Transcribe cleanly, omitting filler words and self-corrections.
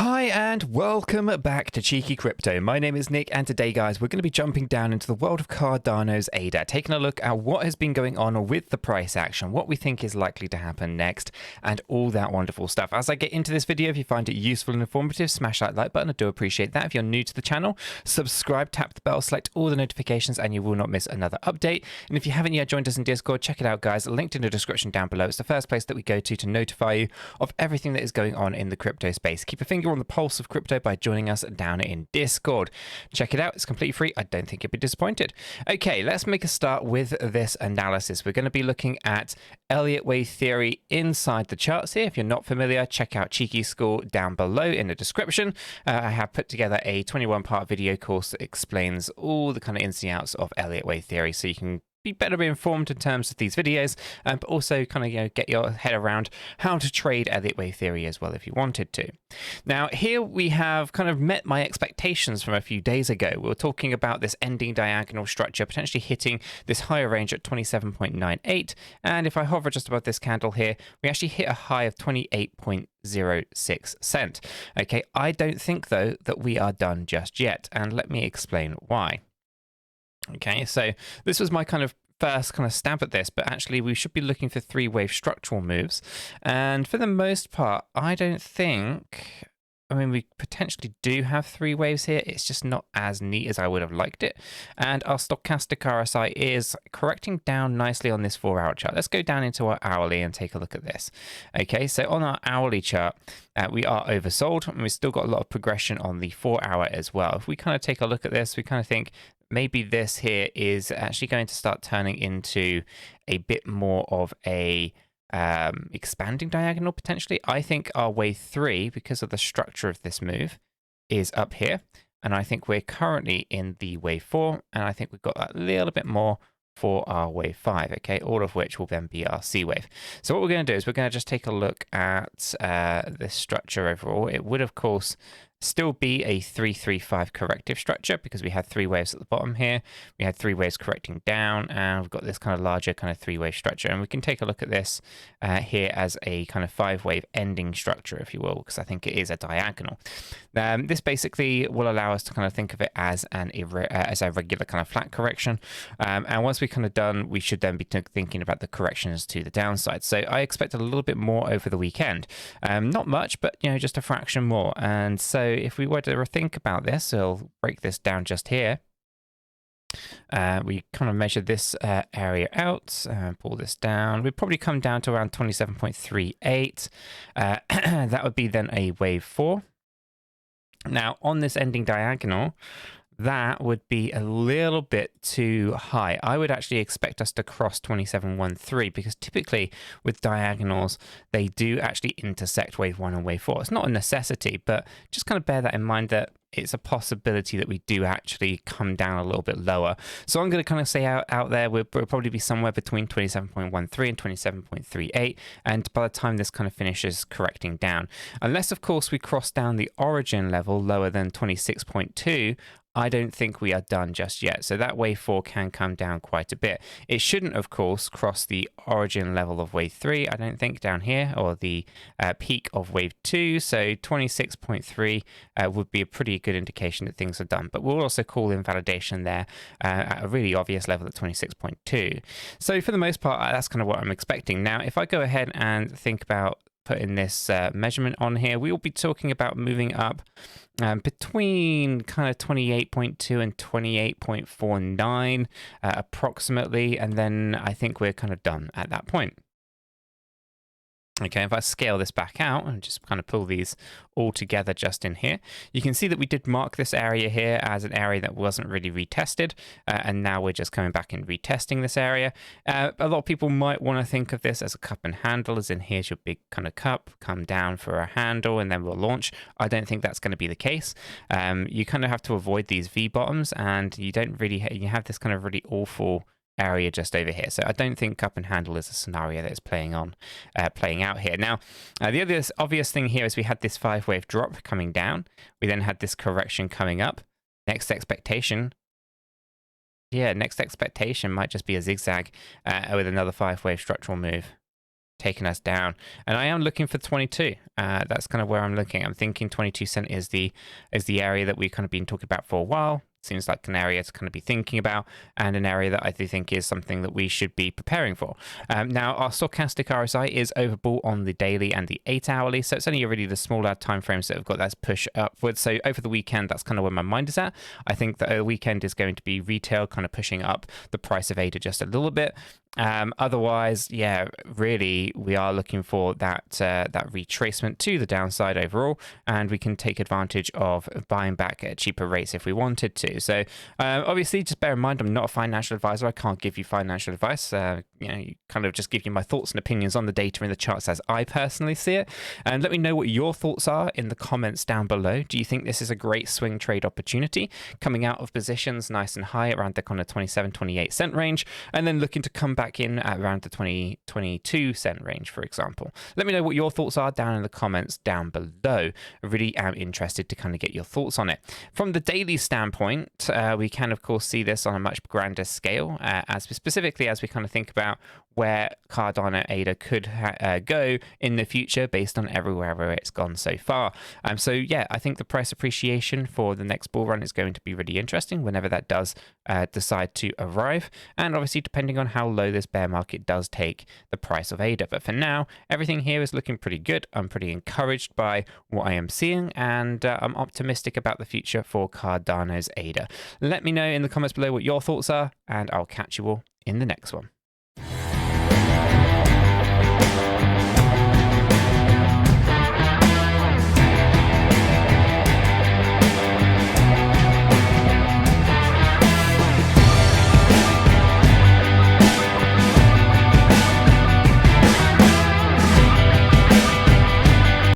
Hi and welcome back to Cheeky Crypto. My name is Nick and today guys we're going to be jumping down into the world of Cardano's ADA, taking a look at what has been going on with the price action, what we think is likely to happen next and all that wonderful stuff. As I get into this video, if you find it useful and informative, smash that like button. I do appreciate that. If you're new to the channel, subscribe, tap the bell, select all the notifications and you will not miss another update. And if you haven't yet joined us in Discord, check it out guys, linked in the description down below. It's the first place that we go to notify you of everything that is going on in the crypto space. Keep a finger on the pulse of crypto by joining us down in Discord. Check it out, it's completely free. I don't think you'll be disappointed. Okay, let's make a start with this analysis. We're going to be looking at Elliott wave theory inside the charts here. If you're not familiar, check out Cheeky School down below in the description. I have put together a 21-part video course that explains all the kind of ins and outs of Elliott wave theory, so you can be better informed in terms of these videos, but also kind of get your head around how to trade Elliott wave theory as well if you wanted to. Now here we have kind of met my expectations from a few days ago. We were talking about this ending diagonal structure potentially hitting this higher range at 27.98, and if I hover just above this candle here, we actually hit a high of 28.06 cent. Okay, I don't think though that we are done just yet, and let me explain why. Okay, so this was my kind of first kind of stab at this, but actually we should be looking for three-wave structural moves. And for the most part, I don't think, I mean, we potentially do have three waves here. It's just not as neat as I would have liked it. And our stochastic RSI is correcting down nicely on this 4-hour chart. Let's go down into our hourly and take a look at this. Okay, so on our hourly chart, we are oversold and we've still got a lot of progression on the 4-hour as well. If we kind of take a look at this, we kind of think, maybe this here is actually going to start turning into a bit more of a expanding diagonal potentially. I think our wave 3, because of the structure of this move, is up here. And I think we're currently in the wave 4. And I think we've got a little bit more for our wave 5, okay, all of which will then be our C wave. So what we're going to do is we're going to just take a look at this structure overall. It would, of course, still be a 335 corrective structure because we had three waves at the bottom here. We had three waves correcting down, and we've got this kind of larger kind of three-wave structure. And we can take a look at this here as a kind of 5-wave ending structure, if you will, because I think it is a diagonal. This basically will allow us to kind of think of it as a regular kind of flat correction. And once we're kind of done, we should then be thinking about the corrections to the downside. So I expect a little bit more over the weekend. Not much, but just a fraction more. And so if we were to think about this, I'll break this down just here. We kind of measure this area out, pull this down. We'd probably come down to around 27.38. That would be then a wave 4. Now on this ending diagonal, that would be a little bit too high. I would actually expect us to cross 27.13 because typically with diagonals, they do actually intersect wave 1 and wave 4. It's not a necessity, but just kind of bear that in mind that it's a possibility that we do actually come down a little bit lower. So I'm going to kind of say out there, we'll probably be somewhere between 27.13 and 27.38. And by the time this kind of finishes correcting down, unless of course we cross down the origin level lower than 26.2, I don't think we are done just yet. So that wave 4 can come down quite a bit. It shouldn't, of course, cross the origin level of wave 3, I don't think, down here, or the peak of wave 2. So 26.3 would be a pretty good indication that things are done. But we'll also call in validation there at a really obvious level at 26.2. So for the most part, that's kind of what I'm expecting. Now, if I go ahead and think about putting this measurement on here, we will be talking about moving up between kind of 28.2 and 28.49 approximately, and then I think we're kind of done at that point. Okay, if I scale this back out and just kind of pull these all together just in here, you can see that we did mark this area here as an area that wasn't really retested, and now we're just coming back and retesting this area. A lot of people might want to think of this as a cup and handle, as in here's your big kind of cup, come down for a handle, and then we'll launch. I don't think that's going to be the case. You kind of have to avoid these V bottoms, and you don't really, you have this kind of really awful area just over here. So I don't think cup and handle is a scenario that is playing out here. Now, the other obvious thing here is we had this 5-wave drop coming down. We then had this correction coming up. Next expectation might just be a zigzag with another 5-wave structural move taking us down. And I am looking for 22. That's kind of where I'm looking. I'm thinking 22 cent is the area that we've kind of been talking about for a while. Seems like an area to kind of be thinking about, and an area that I do think is something that we should be preparing for. Now, our stochastic RSI is overbought on the daily and the 8-hourly, so it's only really the smaller time frames that have got that push upwards. So over the weekend, that's kind of where my mind is at. I think that the weekend is going to be retail kind of pushing up the price of ADA just a little bit. Otherwise, yeah, really, we are looking for that retracement to the downside overall, and we can take advantage of buying back at cheaper rates if we wanted to. So obviously, just bear in mind, I'm not a financial advisor. I can't give you financial advice. You kind of just give you my thoughts and opinions on the data and the charts as I personally see it. And let me know what your thoughts are in the comments down below. Do you think this is a great swing trade opportunity, coming out of positions nice and high around the kind of 27-28 cent range, and then looking to come back in at around the 22 cent range, for example? Let me know what your thoughts are down in the comments down below. I really am interested to kind of get your thoughts on it. From the daily standpoint, we can of course see this on a much grander scale, as we kind of think about where Cardano ADA could go in the future based on everywhere where it's gone so far. So yeah, I think the price appreciation for the next bull run is going to be really interesting whenever that does decide to arrive, and obviously depending on how low this bear market does take the price of ADA. But for now, everything here is looking pretty good. I'm pretty encouraged by what I am seeing, and I'm optimistic about the future for Cardano's ADA. Let me know in the comments below what your thoughts are, and I'll catch you all in the next one.